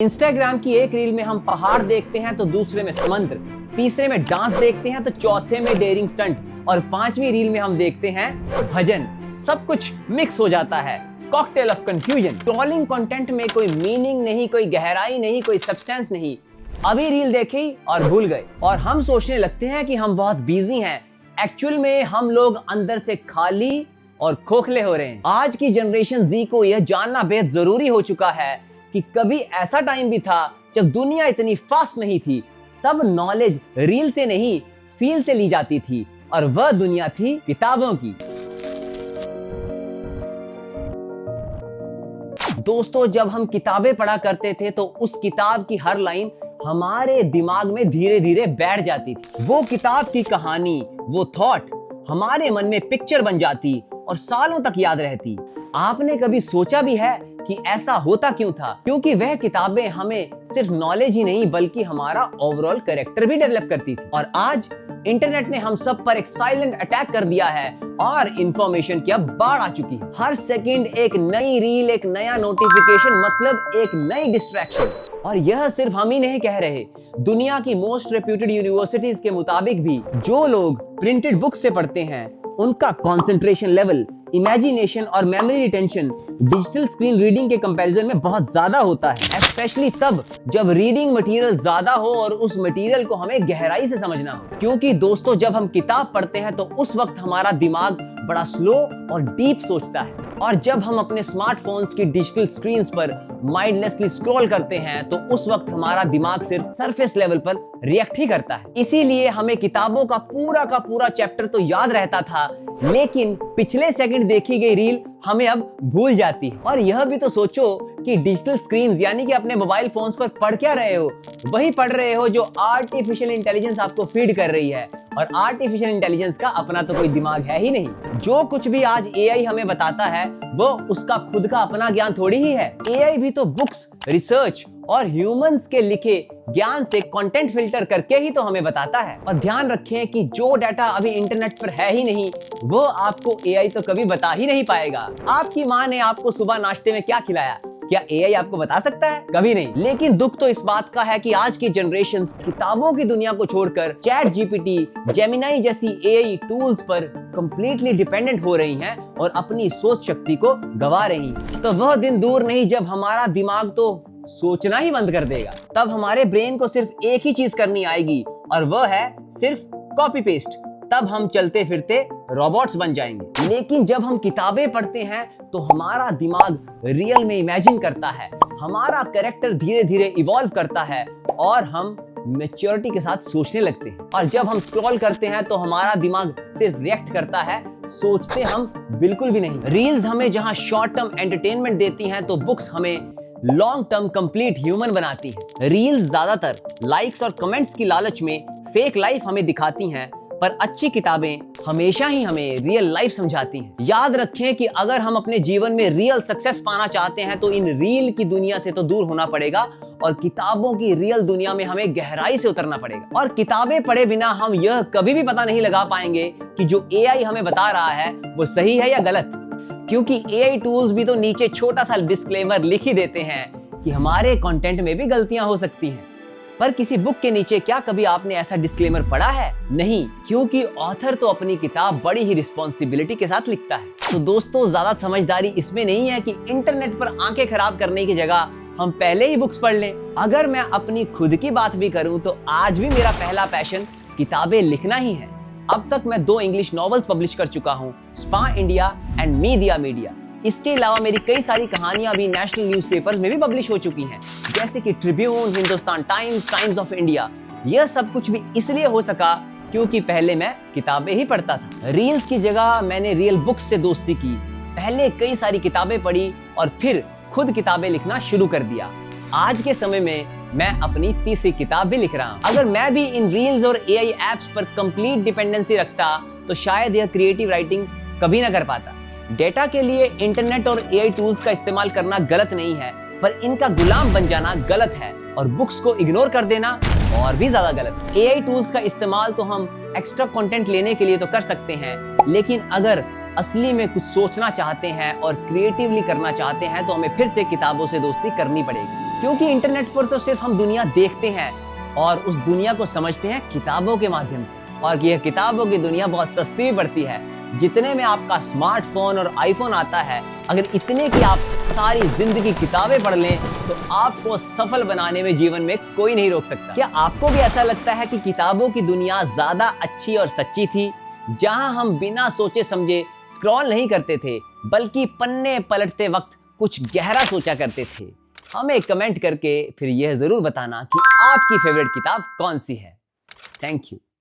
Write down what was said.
Instagram की एक reel में हम पहाड़ देखते हैं तो दूसरे में समुद्र, तीसरे में डांस देखते हैं तो चौथे में डेयरिंग स्टंट और पांचवी रील में हम देखते हैं भजन। सब कुछ मिक्स हो जाता है, cocktail of confusion. Trolling content में कोई मीनिंग नहीं, कोई गहराई नहीं, कोई सब्सटेंस नहीं। अभी रील देखी और भूल गए और हम सोचने लगते हैं कि हम बहुत बिजी हैं। एक्चुअल में हम लोग अंदर से खाली और खोखले हो रहे हैं। आज की जनरेशन जी को यह जानना बेहद जरूरी हो चुका है कि कभी ऐसा टाइम भी था जब दुनिया इतनी फास्ट नहीं थी। तब नॉलेज रील से नहीं, फील से ली जाती थी और वह दुनिया थी किताबों की। दोस्तों, जब हम किताबें पढ़ा करते थे तो उस किताब की हर लाइन हमारे दिमाग में धीरे धीरे बैठ जाती थी। वो किताब की कहानी, वो थॉट हमारे मन में पिक्चर बन जाती और सालों तक याद रहती। आपने कभी सोचा भी है कि ऐसा होता क्यों था? क्योंकि वह किताबें हमें सिर्फ नॉलेज ही नहीं बल्कि हमारा ओवरऑल कैरेक्टर भी डेवलप करती थी। और आज इंटरनेट ने हम सब पर एक साइलेंट अटैक कर दिया है और इंफॉर्मेशन की अब बाढ़ आ चुकी है। हर सेकंड एक नई रील, एक नया नोटिफिकेशन, मतलब एक नई डिस्ट्रैक्शन। और यह सिर्फ हम ही नहीं कह रहे, दुनिया की मोस्ट रेप्यूटेड यूनिवर्सिटीज के मुताबिक भी जो लोग प्रिंटेड बुक से पढ़ते हैं उनका कंसंट्रेशन लेवल, इमेजिनेशन और memory retention digital screen reading के कंपैरिजन में बहुत ज्यादा होता है। स्पेशली तब जब रीडिंग मटेरियल ज्यादा हो और उस मटेरियल को हमें गहराई से समझना हो। क्योंकि दोस्तों, जब हम किताब पढ़ते हैं तो उस वक्त हमारा दिमाग बड़ा स्लो और डीप सोचता है, और जब हम अपने स्मार्टफोन्स की डिजिटल स्क्रीन्स पर माइंडलेसली स्क्रॉल करते हैं तो उस वक्त हमारा दिमाग सिर्फ सरफेस लेवल पर रिएक्ट ही करता है। इसीलिए हमें किताबों का पूरा चैप्टर तो याद रहता था, लेकिन पिछले सेकंड देखी गई रील हमें अब भूल जाती है। और यह भी तो सोचो कि डिजिटल स्क्रीन्स यानी कि अपने मोबाइल फोन्स पर पढ़ क्या रहे हो? वही पढ़ रहे हो जो आर्टिफिशियल इंटेलिजेंस आपको फीड कर रही है, और आर्टिफिशियल इंटेलिजेंस का अपना तो कोई दिमाग है ही नहीं। जो कुछ भी आज एआई हमें बताता है वो उसका खुद का अपना ज्ञान थोड़ी ही है। एआई भी तो बुक्स, रिसर्च और ह्यूमंस के लिखे ज्ञान से कंटेंट फिल्टर करके ही तो हमें बताता है। और ध्यान रखें कि जो डाटा अभी इंटरनेट पर है ही नहीं वो आपको एआई तो कभी बता ही नहीं पाएगा। आपकी माँ ने आपको सुबह नाश्ते में क्या खिलाया, क्या एआई आपको बता सकता है? कभी नहीं। लेकिन दुख तो इस बात का है कि आज की जनरेशंस किताबों की दुनिया को छोड़कर चैट जीपीटी, जेमिनाई जैसी एआई टूल्स पर कंप्लीटली डिपेंडेंट हो रही हैं और अपनी सोच शक्ति को गवा रही हैं। तो वह दिन दूर नहीं जब हमारा दिमाग तो सोचना ही बंद कर देगा। तब हमारे ब्रेन को सिर्फ एक ही चीज करनी आएगी और वह है सिर्फ कॉपी पेस्ट। तब हम चलते फिरते रोबोट्स बन जाएंगे। लेकिन जब हम किताबें पढ़ते हैं तो हमारा दिमाग रियल में इमेजिन करता है, हमारा कैरेक्टर धीरे धीरे इवॉल्व करता है और हम मैच्योरिटी के साथ सोचने लगते हैं। और जब हम स्क्रॉल करते हैं तो हमारा दिमाग सिर्फ रिएक्ट करता है, सोचते हम बिल्कुल भी नहीं। रील्स हमें जहां शॉर्ट टर्म एंटरटेनमेंट देती हैं तो बुक्स हमें लॉन्ग टर्म कंप्लीट ह्यूमन बनाती है। रील्स ज्यादातर लाइक्स और कमेंट्स की लालच में फेक लाइफ हमें दिखाती हैं, पर अच्छी किताबें हमेशा ही हमें रियल लाइफ समझाती हैं। याद रखें कि अगर हम अपने जीवन में रियल सक्सेस पाना चाहते हैं तो इन रील की दुनिया से तो दूर होना पड़ेगा और किताबों की रियल दुनिया में हमें गहराई से उतरना पड़ेगा। और किताबें पढ़े बिना हम यह कभी भी पता नहीं लगा पाएंगे कि जो एआई हमें बता रहा है वो सही है या गलत। क्योंकि एआई टूल्स भी तो नीचे छोटा सा डिस्क्लेमर लिख ही देते हैं कि हमारे कंटेंट में भी गलतियां हो सकती हैं। पर किसी बुक के नीचे क्या कभी आपने ऐसा डिस्क्लेमर पढ़ा है? नहीं, क्योंकि ऑथर तो अपनी किताब बड़ी ही रिस्पॉन्सिबिलिटी के साथ लिखता है। तो दोस्तों, ज्यादा समझदारी इसमें नहीं है कि इंटरनेट पर आंखें खराब करने की जगह हम पहले ही बुक्स पढ़ लें। अगर मैं अपनी खुद की बात भी करूं तो आज भी मेरा पहला पैशन किताबें लिखना ही है। अब तक मैं 2 इंग्लिश नॉवेल्स पब्लिश कर चुका हूं, spa India and media media. इसके अलावा मेरी कई सारी कहानियां भी नेशनल न्यूज़पेपर्स में भी पब्लिश हो चुकी हैं, जैसे कि Tribune, Hindustan times, times of India. यह सब कुछ भी इसलिए हो सका क्योंकि पहले मैं किताबें ही पढ़ता था। रील्स की जगह मैंने रियल बुक्स से दोस्ती की, पहले कई सारी किताबें पढ़ी और फिर खुद किताबें लिखना शुरू कर दिया। आज के समय में मैं अपनी तीसरी किताब भी लिख रहा हूँ। अगर मैं भी इन रील्स और एआई एप्स पर कंप्लीट डिपेंडेंसी रखता तो शायद यह क्रिएटिव राइटिंग कभी ना कर पाता। डेटा के लिए इंटरनेट और एआई टूल्स का इस्तेमाल करना गलत नहीं है, पर इनका गुलाम बन जाना गलत है और बुक्स को इग्नोर कर देना और भी ज्यादा गलत। एआई टूल्स का इस्तेमाल तो हम एक्स्ट्रा कंटेंट लेने के लिए तो कर सकते हैं, लेकिन अगर असली में कुछ सोचना चाहते हैं और क्रिएटिवली करना चाहते हैं तो हमें फिर से किताबों से दोस्ती करनी पड़ेगी, क्योंकि इंटरनेट पर तो सिर्फ हम दुनिया देखते हैं और उस दुनिया को समझते हैं किताबों के माध्यम से। और यह किताबों की दुनिया बहुत सस्ती भी पड़ती है। जितने में आपका स्मार्टफोन और आईफोन आता है, अगर इतने की आप सारी जिंदगी किताबें पढ़ लें तो आपको सफल बनाने में जीवन में कोई नहीं रोक सकता। क्या आपको भी ऐसा लगता है कि किताबों की दुनिया ज्यादा अच्छी और सच्ची थी, जहां हम बिना सोचे समझे स्क्रॉल नहीं करते थे, बल्कि पन्ने पलटते वक्त कुछ गहरा सोचा करते थे? हमें कमेंट करके फिर यह जरूर बताना कि आपकी फेवरेट किताब कौन सी है। Thank you.